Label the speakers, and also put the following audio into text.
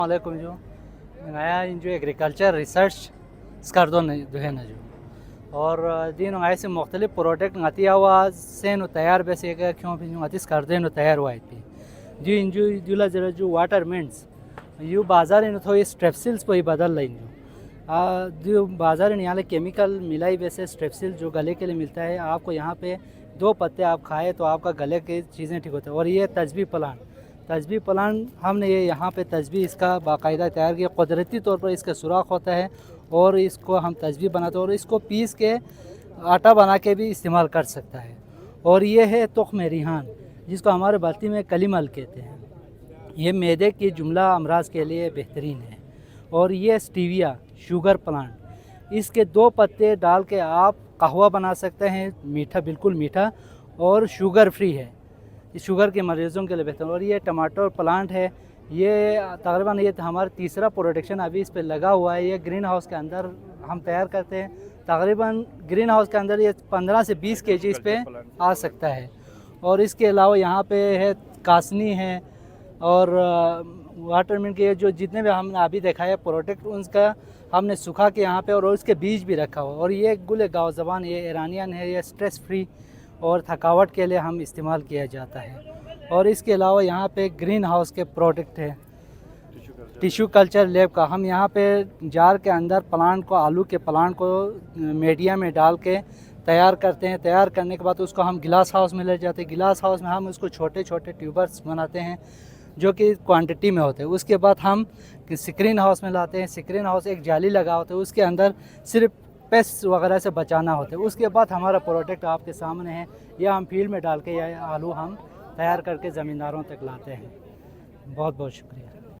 Speaker 1: वालेकुम जो नया जो एग्रीकल्चर रिसर्च स्कर्दो जो है ना जो और दिन ऐसे मुख्तलिफ प्रोडक्ट ngati हुआ से नो तैयार वैसे क्यों भी ngati स्कर्दे नो तैयार हुआ थी जो इंजो जुला जरा जो वाटर मिंट्स यू बाजार इन थोड़ी स्ट्रेप्सिल्स पे बदल रही जो बाजार में यहाँ केमिकल मिलाई वैसे स्ट्रेप्सिल जो गले के लिए मिलता है आपको यहाँ पे 2 पत्ते आप खाए तो आपका गले की चीज़ें ठीक होती है। और ये तजबी प्लांट हमने ये यहाँ पे तजबी इसका बाकायदा तैयार किया, कुदरती तौर पर इसका सुराख होता है और इसको हम तजबी बनाते हैं और इसको पीस के आटा बना के भी इस्तेमाल कर सकता है। और ये है तुख्म रिहान जिसको हमारे बल्ती में कलीमल कहते हैं। ये मैदे की जुमला अमराज के लिए बेहतरीन है। और ये स्टीविया शुगर प्लांट, इसके 2 पत्ते डाल के आप कहवा बना सकते हैं, मीठा बिल्कुल मीठा और शुगर फ्री है, शुगर के मरीज़ों के लिए बेहतर। और ये टमाटर प्लांट है, ये तकरीबन ये हमारा तीसरा प्रोडक्शन अभी इस पे लगा हुआ है। ये ग्रीन हाउस के अंदर हम तैयार करते हैं, तकरीबन ग्रीन हाउस के अंदर ये 15 से 20 केजी इस पे आ सकता है। और इसके अलावा यहाँ पे है कासनी है और वाटरमेलन के जो जितने भी हमने अभी देखा है प्रोडक्ट उनका हमने सुखा के यहाँ पे और उसके बीज भी रखा हुआ। और ये गुल गाँव ज़बान ये ईरानियन है, ये स्ट्रेस फ्री और थकावट के लिए हम इस्तेमाल किया जाता है। और इसके अलावा यहाँ पे ग्रीन हाउस के प्रोडक्ट है टिश्यू कल्चर लैब का। हम यहाँ पे जार के अंदर प्लांट को आलू के प्लांट को मीडिया में डाल के तैयार करते हैं। तैयार करने के बाद उसको हम गिलास हाउस में ले जाते हैं। गिलास हाउस में हम उसको छोटे छोटे ट्यूबर्स बनाते हैं जो कि क्वांटिटी में होते हैं। उसके बाद हम स्क्रीन हाउस में लाते हैं। स्क्रीन हाउस एक जाली लगा होता है, उसके अंदर सिर्फ पेस्ट वगैरह से बचाना होता है। उसके बाद हमारा प्रोडक्ट आपके सामने है, या हम फील्ड में डाल के या आलू हम तैयार करके ज़मींदारों तक लाते हैं। बहुत बहुत शुक्रिया।